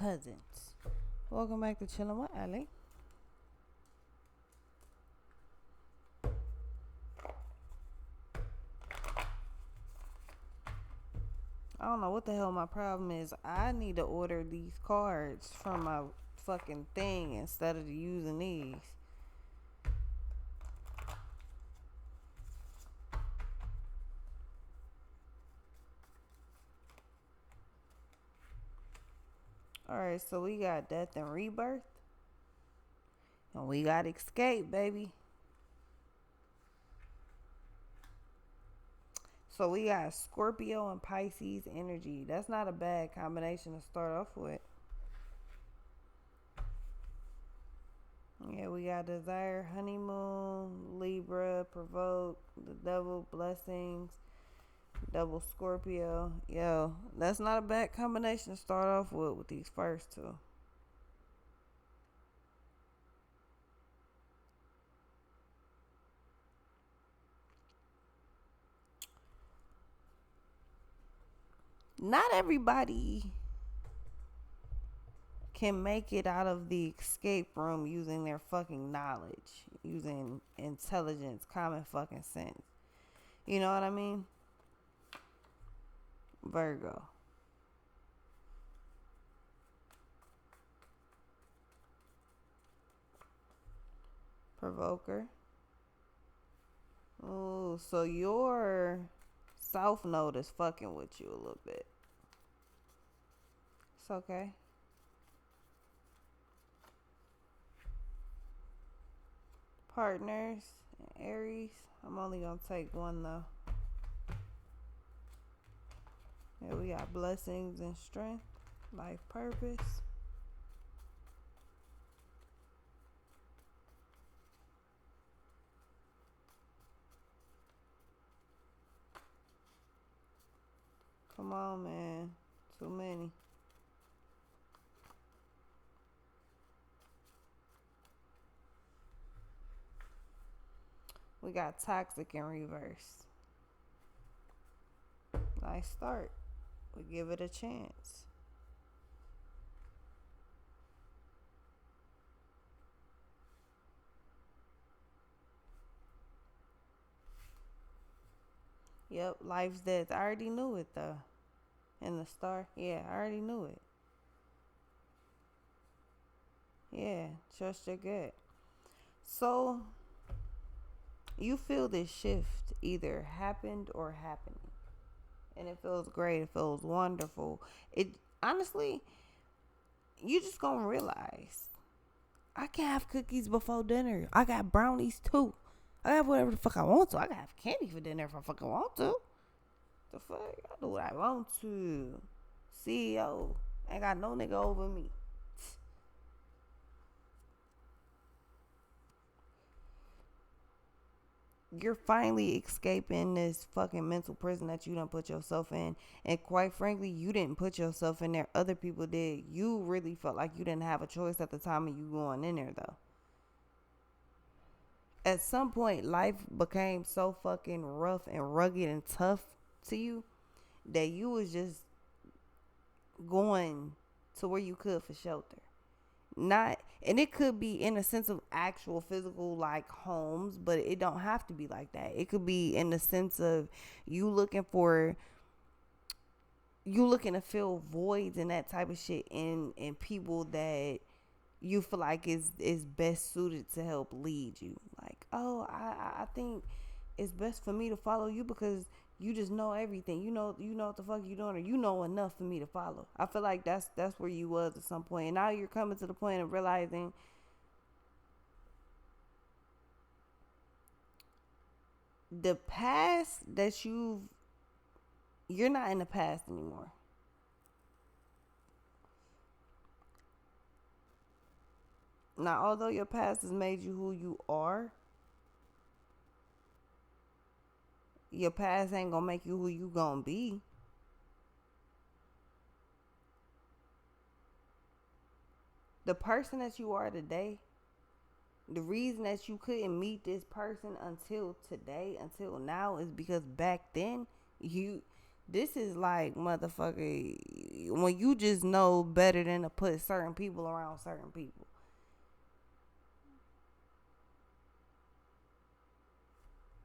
cousins. Welcome back to Chillin with Ally. I don't know what the hell my problem is. I need to order these cards from my fucking thing instead of using these. Alright, so we got death and rebirth. And we got escape, baby. So we got Scorpio and Pisces energy. That's not a bad combination to start off with. Yeah, we got desire, honeymoon, Libra, provoke, the devil, blessings, double Scorpio. Yo, that's not a bad combination to start off with these first two. Not everybody can make it out of the escape room using their fucking knowledge, using intelligence, common fucking sense. You know what I mean? Virgo. Provoker. Oh, so your South Node is fucking with you a little bit. It's okay. Partners, Aries. I'm only gonna take one though. Yeah, we got blessings and strength, life purpose. Come on, man. Too many. We got toxic in reverse. Nice start. We give it a chance. Yep, life's death. I already knew it though. In the star. Yeah, I already knew it. Yeah, trust your gut. So you feel this shift either happened or happening. And it feels great. It feels wonderful. It honestly, you just gonna realize I can have cookies before dinner. I got brownies too. I have whatever the fuck I want to. I can have candy for dinner if I fucking want to. The fuck? I do what I want to. CEO. Ain't got no nigga over me. You're finally escaping this fucking mental prison that you done put yourself in. And quite frankly, you didn't put yourself in there. Other people did. You really felt like you didn't have a choice at the time of you going in there, though. At some point, life became so fucking rough and rugged and tough to you that you was just going to where you could for shelter. Not, and it could be in a sense of actual physical like homes, but it don't have to be like that. It could be in the sense of you looking to fill voids and that type of shit in people that you feel like is best suited to help lead you. Like, oh, I think it's best for me to follow you because you just know everything. You know what the fuck you doing, or you know enough for me to follow. I feel like that's where you was at some point, and now you're coming to the point of realizing the past that you're not in the past anymore. Now, although your past has made you who you are, your past ain't gonna make you who you gonna be. The person that you are today, the reason that you couldn't meet this person until today, until now, is because back then this is like motherfucker, when you just know better than to put certain people around certain people.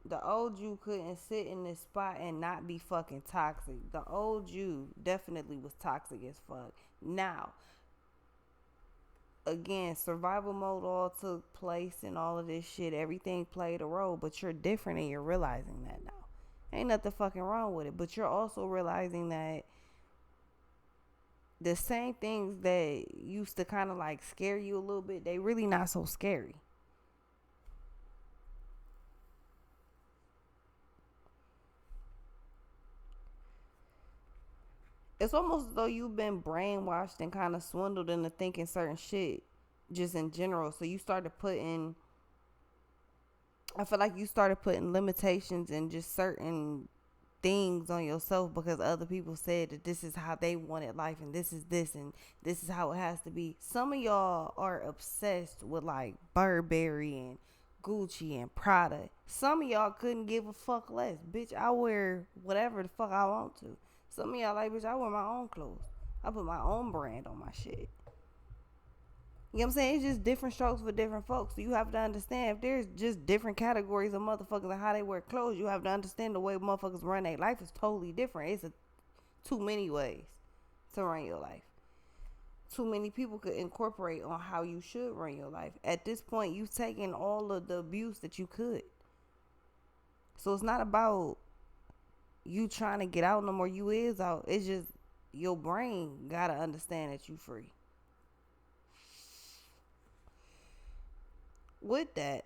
The old you couldn't sit in this spot and not be fucking toxic. The old you definitely was toxic as fuck. Now, again, survival mode all took place and all of this shit. Everything played a role, but you're different and you're realizing that now. Ain't nothing fucking wrong with it, but you're also realizing that the same things that used to kind of like scare you a little bit, they really not so scary. It's almost as though you've been brainwashed and kind of swindled into thinking certain shit just in general. So you started putting, I feel like you started putting limitations and just certain things on yourself because other people said that this is how they wanted life and this is how it has to be. Some of y'all are obsessed with like Burberry and Gucci and Prada. Some of y'all couldn't give a fuck less. Bitch, I wear whatever the fuck I want to. Some of y'all like, bitch, I wear my own clothes. I put my own brand on my shit. You know what I'm saying? It's just different strokes for different folks. So you have to understand if there's just different categories of motherfuckers and how they wear clothes, you have to understand the way motherfuckers run their life is totally different. It's too many ways to run your life. Too many people could incorporate on how you should run your life. At this point, you've taken all of the abuse that you could. So it's not about you trying to get out no more. You is out. It's just your brain gotta understand that you free. With that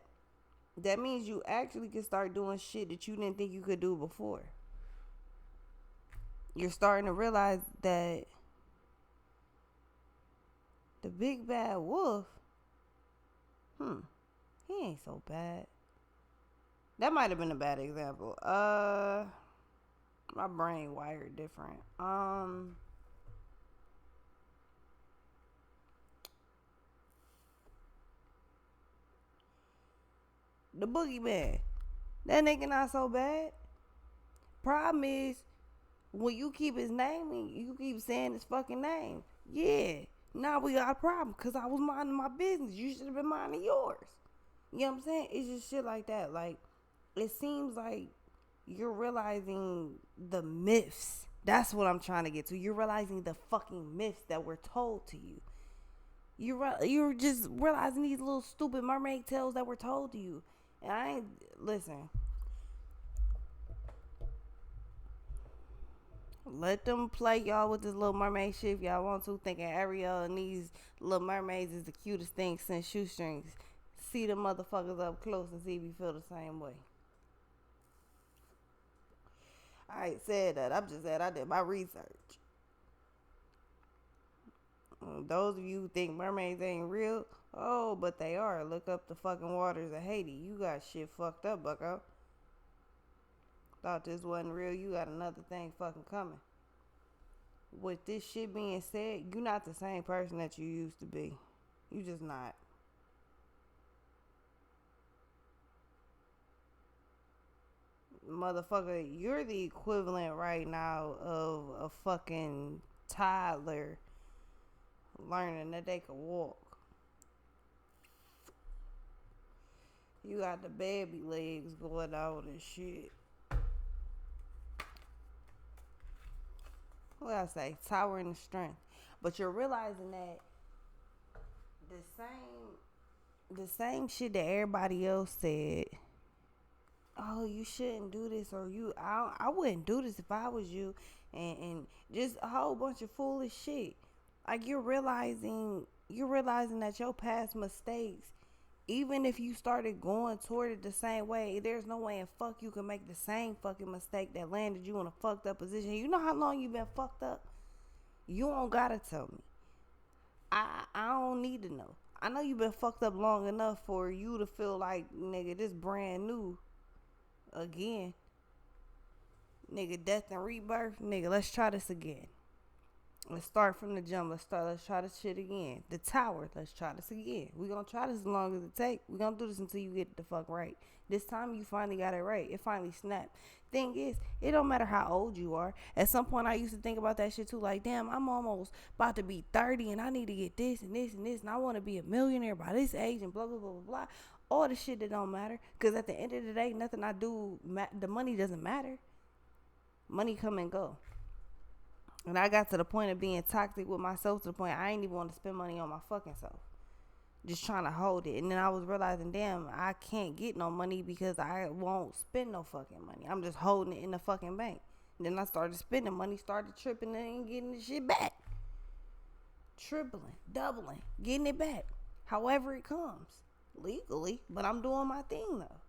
means you actually can start doing shit that you didn't think you could do before. You're starting to realize that the big bad wolf, he ain't so bad. That might have been a bad example. My brain wired different. The boogeyman. That nigga not so bad. Problem is, when you keep his name and you keep saying his fucking name, yeah, now we got a problem because I was minding my business. You should have been minding yours. You know what I'm saying? It's just shit like that. Like, it seems like you're realizing the myths. That's what I'm trying to get to. You're realizing the fucking myths that were told to you. You're just realizing these little stupid mermaid tales that were told to you. And I ain't, listen. Let them play y'all with this little mermaid shit if y'all want to, thinking Ariel and these little mermaids is the cutest thing since shoestrings. See the motherfuckers up close and see if you feel the same way. I ain't said that. I'm just saying I did my research. Those of you who think mermaids ain't real, oh, but they are. Look up the fucking waters of Haiti. You got shit fucked up, bucko. Thought this wasn't real. You got another thing fucking coming. With this shit being said, you're not the same person that you used to be. You just not. Motherfucker, you're the equivalent right now of a fucking toddler learning that they could walk. You got the baby legs going out and shit. What I say? Towering strength. But you're realizing that the same shit that everybody else said, oh, you shouldn't do this, or I wouldn't do this if I was you, and just a whole bunch of foolish shit. Like, you're realizing that your past mistakes, even if you started going toward it the same way, there's no way in fuck you can make the same fucking mistake that landed you in a fucked up position. You know how long you been fucked up? You don't gotta tell me. I don't need to know. I know you been fucked up long enough for you to feel like, nigga, this brand new again. Nigga, death and rebirth. Nigga, let's try this again. Let's start from the jump. Let's try this shit again. The tower. Let's try this again. We're gonna try this as long as it takes. We're gonna do this until you get the fuck right. This time you finally got it right. It finally snapped. Thing is, it don't matter how old you are. At some point I used to think about that shit too. Like, damn, I'm almost about to be 30 and I need to get this and this and this and I wanna be a millionaire by this age and blah blah blah blah blah. All the shit that don't matter. Cause at the end of the day, nothing I do, the money doesn't matter. Money come and go. And I got to the point of being toxic with myself to the point I ain't even want to spend money on my fucking self. Just trying to hold it. And then I was realizing, damn, I can't get no money because I won't spend no fucking money. I'm just holding it in the fucking bank. And then I started spending money, started tripping and getting the shit back. Tripling, doubling, getting it back. However it comes. Legally. But I'm doing my thing though.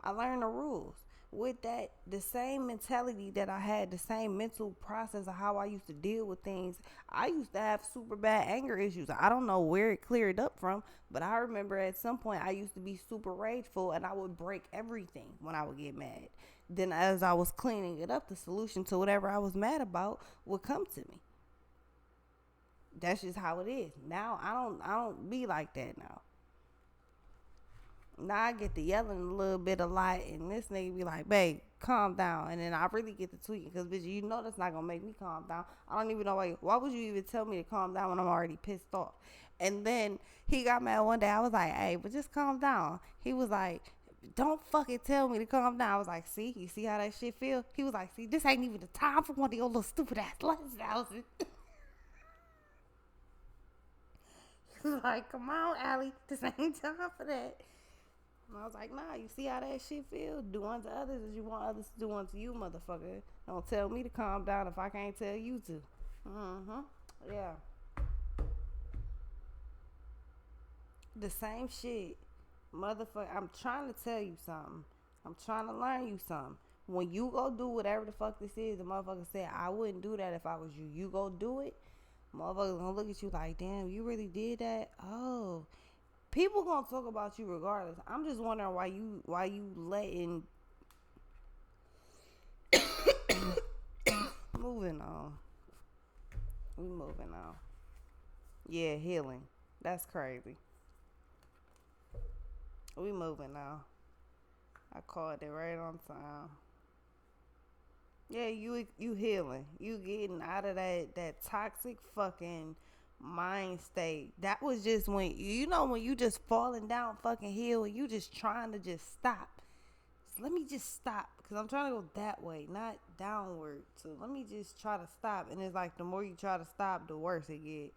I learned the rules. With that, the same mentality that I had, the same mental process of how I used to deal with things, I used to have super bad anger issues. I don't know where it cleared up from, but I remember at some point I used to be super rageful and I would break everything when I would get mad. Then as I was cleaning it up, the solution to whatever I was mad about would come to me. That's just how it is. Now I don't be like that now. Now I get to yelling a little bit a lot, and this nigga be like, babe, calm down. And then I really get to tweaking, because, bitch, you know that's not going to make me calm down. I don't even know why would you even tell me to calm down when I'm already pissed off? And then he got mad one day. I was like, hey, but just calm down. He was like, don't fucking tell me to calm down. I was like, see? You see how that shit feel? He was like, see, this ain't even the time for one of your little stupid ass lunch houses. He was like, come on, Allie. This ain't time for that. And I was like, nah, you see how that shit feel? Do unto others as you want others to do unto you, motherfucker. Don't tell me to calm down if I can't tell you to. Yeah. The same shit. Motherfucker, I'm trying to tell you something. I'm trying to learn you something. When you go do whatever the fuck this is, the motherfucker said, I wouldn't do that if I was you. You go do it, motherfucker's gonna look at you like, damn, you really did that? Oh. People gonna talk about you regardless. I'm just wondering why you letting moving on. We moving on. Yeah, healing. That's crazy. We moving on. I called it right on time. Yeah, you healing. You getting out of that toxic fucking mind state. That was just when you just falling down fucking hill and you just trying to just stop. So let me just stop, because I'm trying to go that way, not downward. So let me just try to stop. And it's like the more you try to stop, the worse it get.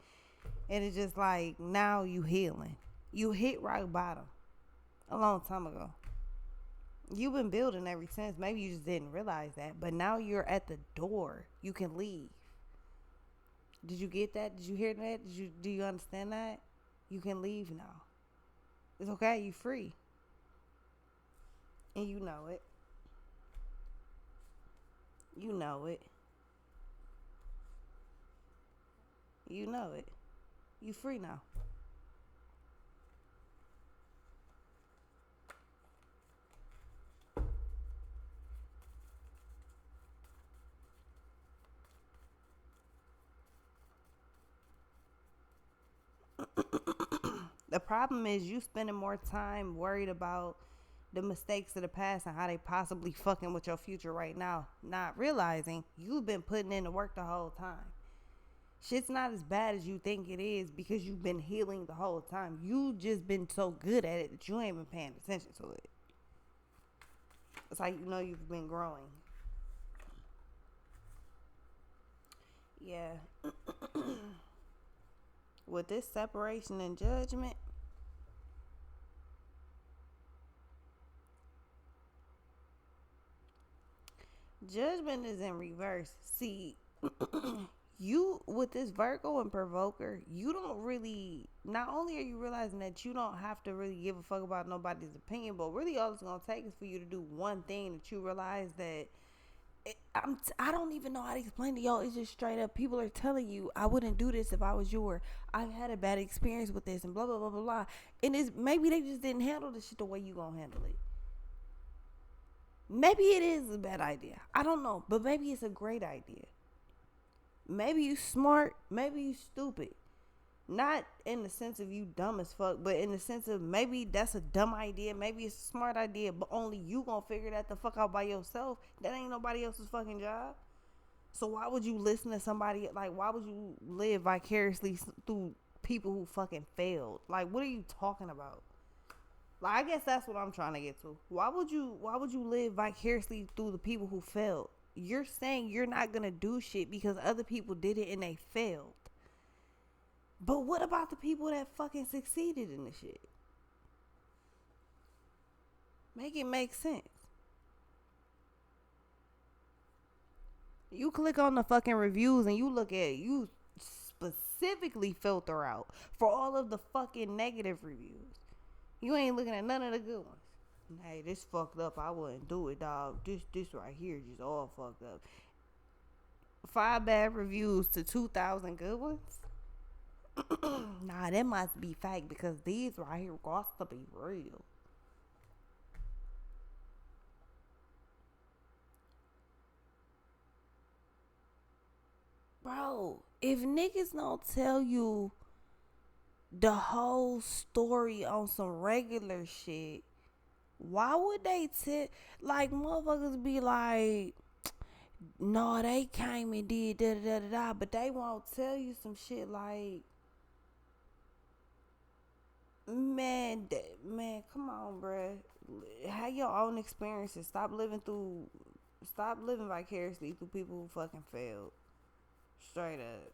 And it's just like, now you healing. You hit rock bottom a long time ago. You've been building ever since. Maybe you just didn't realize that, but now you're at the door. You can leave. Did you get that? Did you hear that? Do you understand that? You can leave now. It's okay. You free. And you know it. You know it. You know it. You free now. The problem is you spending more time worried about the mistakes of the past and how they possibly fucking with your future right now, not realizing you've been putting in the work the whole time. Shit's not as bad as you think it is because you've been healing the whole time. You just been so good at it that you ain't been paying attention to it. It's like, you've been growing. Yeah. With this separation and judgment, judgment is in reverse. See, you with this Virgo and Provoker, you don't really, not only are you realizing that you don't have to really give a fuck about nobody's opinion, but really all it's going to take is for you to do one thing that you realize that I don't even know how to explain to y'all. It's just straight up. People are telling you, I wouldn't do this if I was Youre. I've had a bad experience with this and blah, blah, blah, blah, blah. And it's maybe they just didn't handle the shit the way you gonna handle it. Maybe it is a bad idea. I don't know. But maybe it's a great idea. maybe you smart, maybe you stupid. Not in the sense of you dumb as fuck, but in the sense of maybe that's a dumb idea, maybe it's a smart idea, but only you gonna figure that the fuck out by yourself. That ain't nobody else's fucking job. So why would you listen to somebody, like, why would you live vicariously through people who fucking failed? Like, what are you talking about? Like, I guess that's what I'm trying to get to. Why would you live vicariously through the people who failed? You're saying you're not gonna do shit because other people did it and they failed. But what about the people that fucking succeeded in the shit? Make it make sense. You click on the fucking reviews and you look at it. You specifically filter out for all of the fucking negative reviews. You ain't looking at none of the good ones. Hey, this fucked up. I wouldn't do it, dog. This right here just all fucked up. 5 bad reviews to 2,000 good ones? Nah, that must be fake because these right here got to be real. Bro, if niggas don't tell you the whole story on some regular shit, why would they tell? Like, motherfuckers be like, no, they came and did da da da da, but they won't tell you some shit like, man, come on, bruh. Have your own experiences. Stop living vicariously through people who fucking failed. Straight up.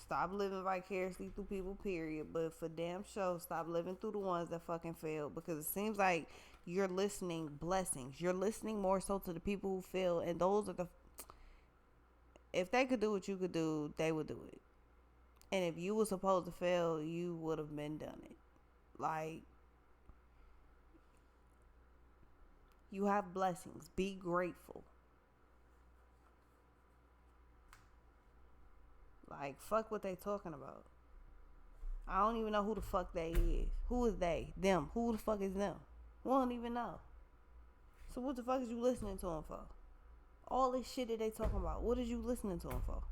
Stop living vicariously through people, period. But for damn sure, stop living through the ones that fucking failed. Because it seems like you're listening blessings. You're listening more so to the people who failed. And those are the... If they could do what you could do, they would do it. And if you were supposed to fail, you would have been done it. Like, you have blessings. Be grateful. Like, fuck what they talking about. I don't even know who the fuck they is. Who is they? Them. Who the fuck is them? We don't even know. So what the fuck is you listening to them for? All this shit that they talking about, what is you listening to them for?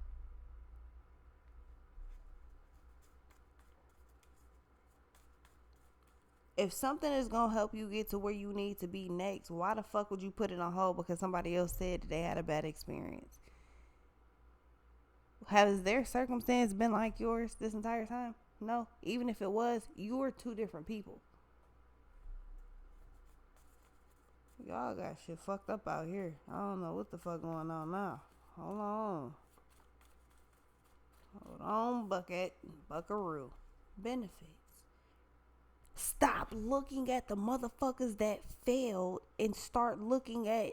If something is gonna help you get to where you need to be next, why the fuck would you put it on hold because somebody else said that they had a bad experience? Has their circumstance been like yours this entire time? No. Even if it was, you were two different people. Y'all got shit fucked up out here. I don't know what the fuck going on now. Hold on. Hold on, Buckaroo. Benefits. Stop looking at the motherfuckers that failed and start looking at...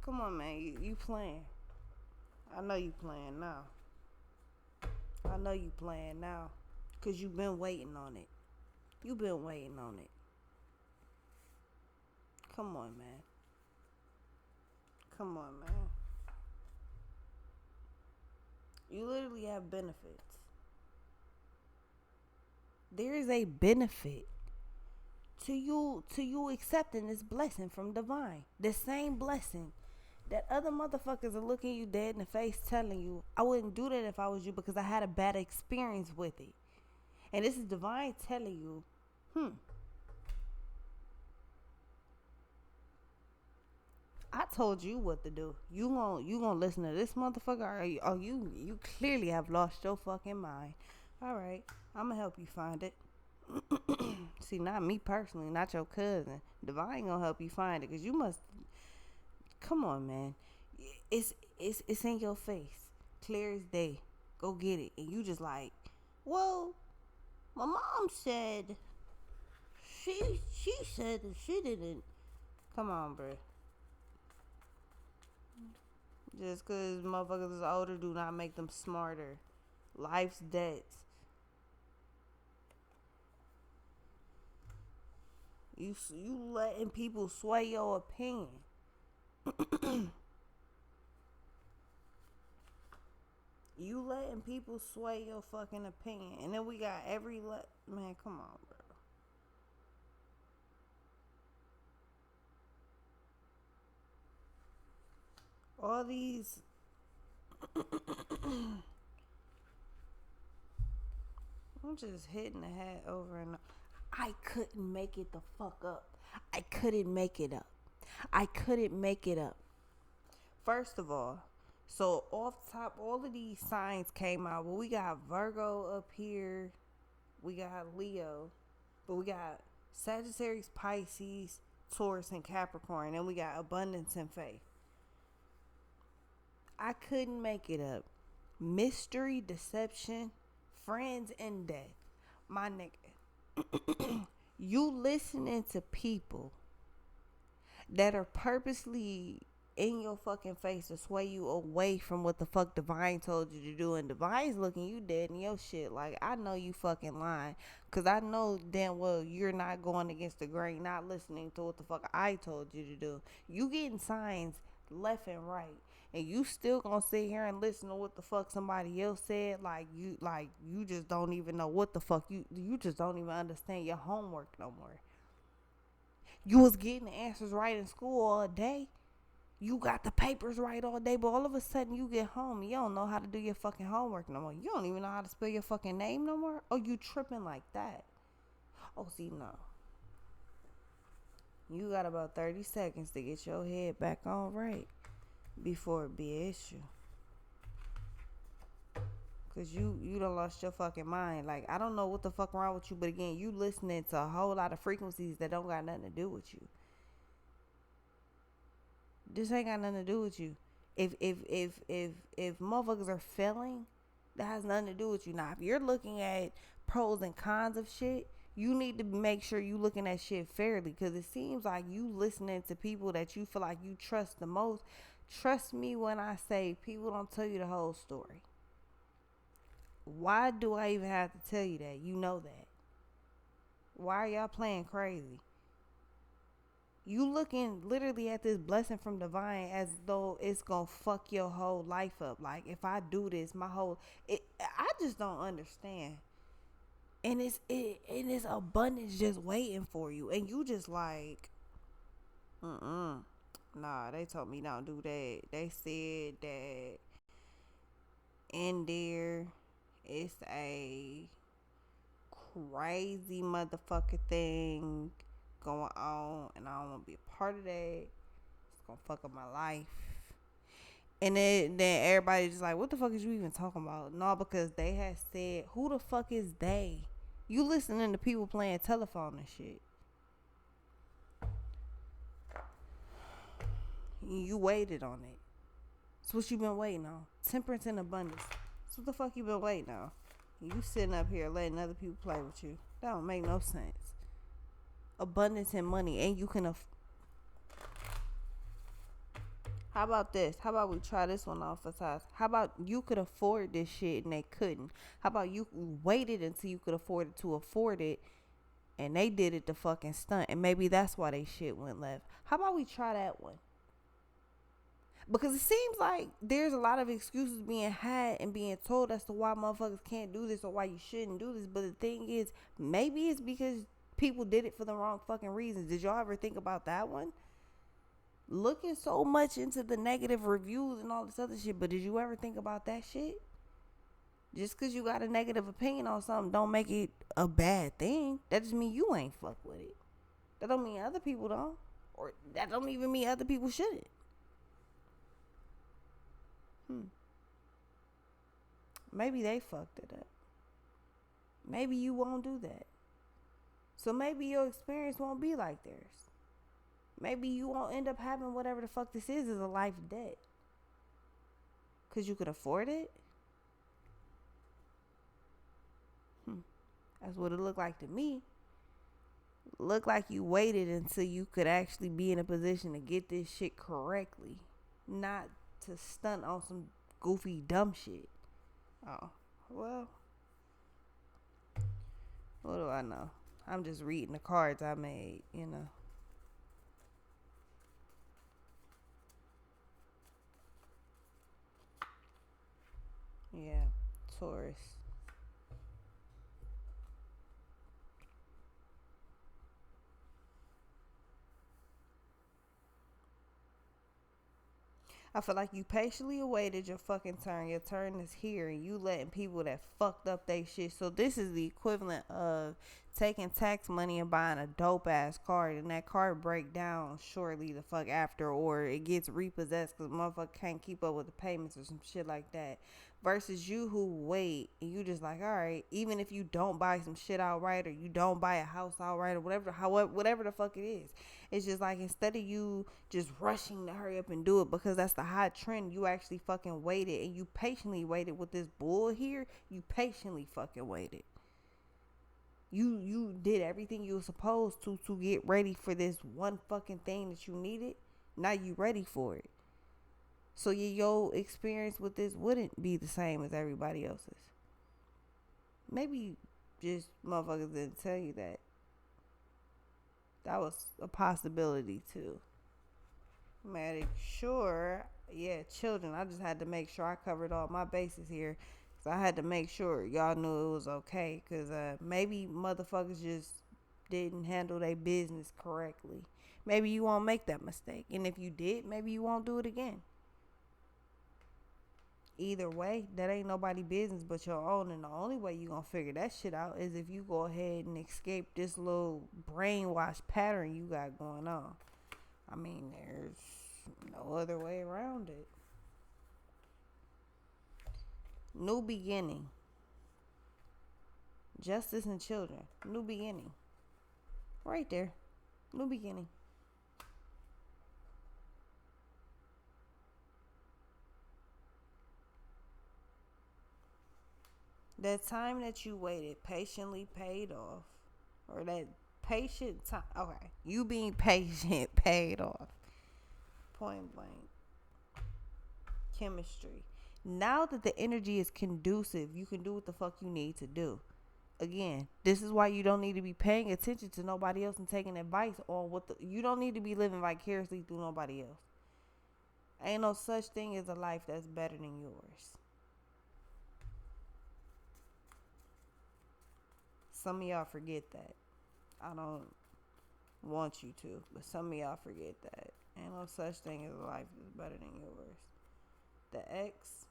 Come on, man. You playing. I know you playing now. Because you've been waiting on it. Come on, man. You literally have benefits. There is a benefit to you accepting this blessing from divine. The same blessing that other motherfuckers are looking you dead in the face telling you, I wouldn't do that if I was you because I had a bad experience with it. And this is divine telling you, I told you what to do. You gonna listen to this motherfucker? Or you clearly have lost your fucking mind. All right, I'm gonna help you find it. See, not me personally, not your cousin. Divine gonna help you find it because you must. Come on, man. It's in your face, clear as day. Go get it, and you just like, well, my mom said she said that she didn't. Come on, bruh. Just because motherfuckers is older do not make them smarter. Life's debts. You letting people sway your opinion. You letting people sway your fucking opinion. And then we got man, come on, bro. All these I'm just hitting the hat over and over. I couldn't make it the fuck up. I couldn't make it up. I couldn't make it up. First of all, so off top, all of these signs came out. Well, we got Virgo up here. We got Leo. But we got Sagittarius, Pisces, Taurus, and Capricorn. And we got abundance and faith. I couldn't make it up. Mystery, deception, friends, and death. My nigga. You listening to people that are purposely in your fucking face to sway you away from what the fuck Divine told you to do. And Divine's looking you dead in your shit. Like, I know you fucking lying. Because I know damn well you're not going against the grain, not listening to what the fuck I told you to do. You getting signs left and right. And you still gonna sit here and listen to what the fuck somebody else said. Like you just don't even know what the fuck you just don't even understand your homework no more. You was getting the answers right in school all day. You got the papers right all day, but all of a sudden you get home, you don't know how to do your fucking homework no more. You don't even know how to spell your fucking name no more. Oh, you tripping like that? Oh, see, no. You got about 30 seconds to get your head back on right before it be an issue. Cause you done lost your fucking mind. Like, I don't know what the fuck wrong with you, but again, you listening to a whole lot of frequencies that don't got nothing to do with you. This ain't got nothing to do with you. If motherfuckers are failing, that has nothing to do with you. Now, if you're looking at pros and cons of shit, you need to make sure you looking at shit fairly. Cause it seems like you listening to people that you feel like you trust the most. Trust me when I say people don't tell you the whole story. Why do I even have to tell you that? You know that. Why are y'all playing crazy? You looking literally at this blessing from Divine as though it's gonna fuck your whole life up. Like, if I do this, I just don't understand. And it's abundance just waiting for you, and you just like, nah. They told me don't do that. They said that in there it's a crazy motherfucker thing going on, and I don't want to be a part of that. It's gonna fuck up my life. And then everybody just like, what the fuck is you even talking about? No, because they had said, who the fuck is they? You listening to people playing telephone and shit. You waited on it. That's what you been waiting on. Temperance and abundance. That's what the fuck you been waiting on. You sitting up here letting other people play with you. That don't make no sense. Abundance and money, and you can how about this? How about we try this one off for size? How about you could afford this shit and they couldn't? How about you waited until you could afford it and they did it to fucking stunt, and maybe that's why they shit went left? How about we try that one? Because it seems like there's a lot of excuses being had and being told as to why motherfuckers can't do this or why you shouldn't do this. But the thing is, maybe it's because people did it for the wrong fucking reasons. Did y'all ever think about that one? Looking so much into the negative reviews and all this other shit, but did you ever think about that shit? Just because you got a negative opinion on something don't make it a bad thing. That just mean you ain't fuck with it. That don't mean other people don't. Or that don't even mean other people shouldn't. Maybe they fucked it up. Maybe you won't do that. So maybe your experience won't be like theirs. Maybe you won't end up having whatever the fuck this is a life debt. Because you could afford it? That's what it looked like to me. Looked like you waited until you could actually be in a position to get this shit correctly. Not to stunt on some goofy dumb shit. Oh, well. What do I know? I'm just reading the cards I made, you know. Yeah, Taurus. I feel like you patiently awaited your fucking turn. Your turn is here, and you letting people that fucked up they shit. So this is the equivalent of taking tax money and buying a dope ass card, and that card break down shortly the fuck after, or it gets repossessed because motherfucker can't keep up with the payments or some shit like that. Versus you who wait and you just like, all right, even if you don't buy some shit outright, or you don't buy a house outright, or whatever the fuck it is, it's just like, instead of you just rushing to hurry up and do it because that's the hot trend, you actually fucking waited, and you patiently waited with this bull here. You patiently fucking waited. You did everything you were supposed to get ready for this one fucking thing that you needed. Now you ready for it. So your experience with this wouldn't be the same as everybody else's. Maybe just motherfuckers didn't tell you that. That was a possibility too. Make sure, yeah, children. I just had to make sure I covered all my bases here. So I had to make sure y'all knew it was okay. Because maybe motherfuckers just didn't handle their business correctly. Maybe you won't make that mistake. And if you did, maybe you won't do it again. Either way, that ain't nobody business but your own. And the only way you gonna figure that shit out is if you go ahead and escape this little brainwash pattern you got going on. I mean, there's no other way around it. New beginning. Justice in children. New beginning. Right there. New beginning. That time that you waited patiently paid off. Or that patient time. Okay. You being patient paid off. Point blank. Chemistry. Now that the energy is conducive, you can do what the fuck you need to do. Again, this is why you don't need to be paying attention to nobody else and taking advice on you don't need to be living vicariously through nobody else. Ain't no such thing as a life that's better than yours. Some of y'all forget that. I don't want you to, but some of y'all forget that. Ain't no such thing as a life that's better than yours. The X.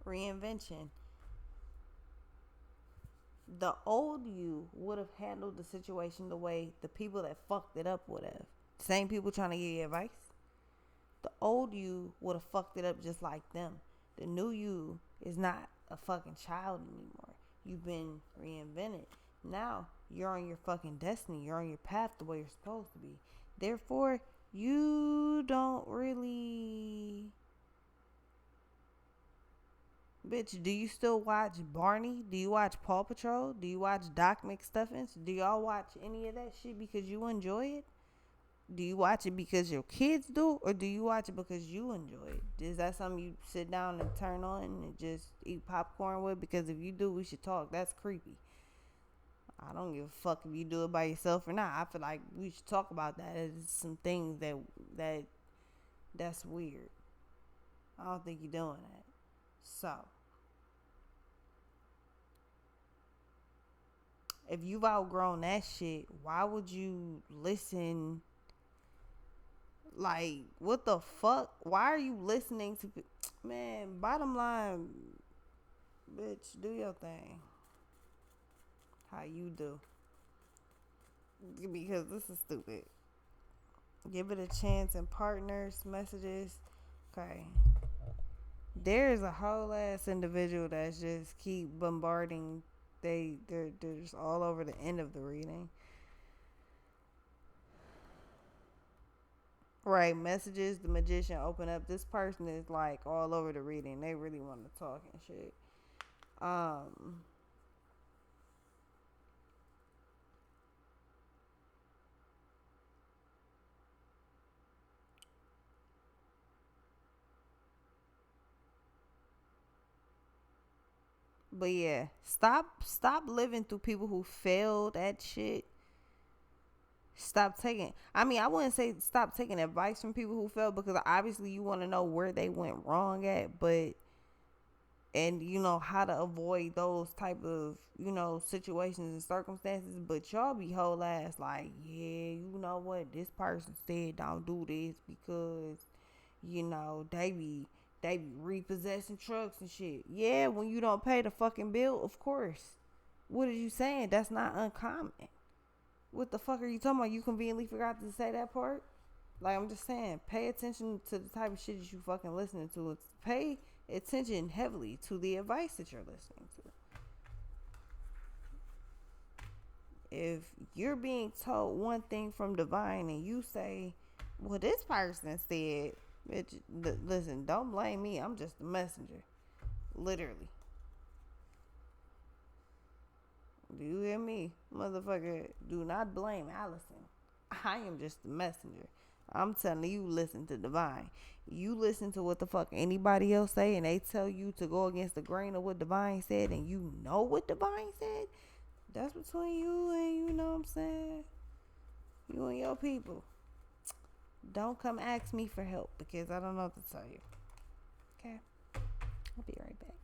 Reinvention. The old you would have handled the situation the way the people that fucked it up would have. Same people trying to give you advice. The old you would have fucked it up just like them. The new you is not a fucking child anymore. You've been reinvented. Now you're on your fucking destiny. You're on your path the way you're supposed to be. Therefore, you don't really... Bitch, do you still watch Barney? Do you watch Paw Patrol? Do you watch Doc McStuffins? Do y'all watch any of that shit because you enjoy it? Do you watch it because your kids do? Or do you watch it because you enjoy it? Is that something you sit down and turn on and just eat popcorn with? Because if you do, we should talk. That's creepy. I don't give a fuck if you do it by yourself or not. I feel like we should talk about that. It's some things that's weird. I don't think you're doing that. So, if you've outgrown that shit, why would you listen? Like, what the fuck? Why are you listening to... Man, bottom line, bitch, do your thing. How you do. Because this is stupid. Give it a chance in partners, messages. Okay. There's a whole ass individual that's just keep bombarding. They're just all over the end of the reading. Right, messages, the magician, open up. This person is like all over the reading. They really want to talk and shit. But yeah, stop living through people who failed at shit. Stop taking... I mean, I wouldn't say stop taking advice from people who failed, because obviously you want to know where they went wrong at, but and how to avoid those type of situations and circumstances. But y'all be whole ass like, yeah, you know what, this person said don't do this because they be repossessing trucks and shit. Yeah, when you don't pay the fucking bill, of course. What are you saying? That's not uncommon. What the fuck are you talking about? You conveniently forgot to say that part? Like, I'm just saying, pay attention to the type of shit that you fucking listening to. Pay attention heavily to the advice that you're listening to. If you're being told one thing from divine and you say, well, this person said, bitch, listen, don't blame me. I'm just a messenger. Literally. Do you hear me? Motherfucker, do not blame Allison. I am just the messenger. I'm telling you, listen to divine. You listen to what the fuck anybody else say and they tell you to go against the grain of what divine said and you know what divine said. That's between you and you know what I'm saying? You and your people. Don't come ask me for help because I don't know what to tell you. Okay? I'll be right back.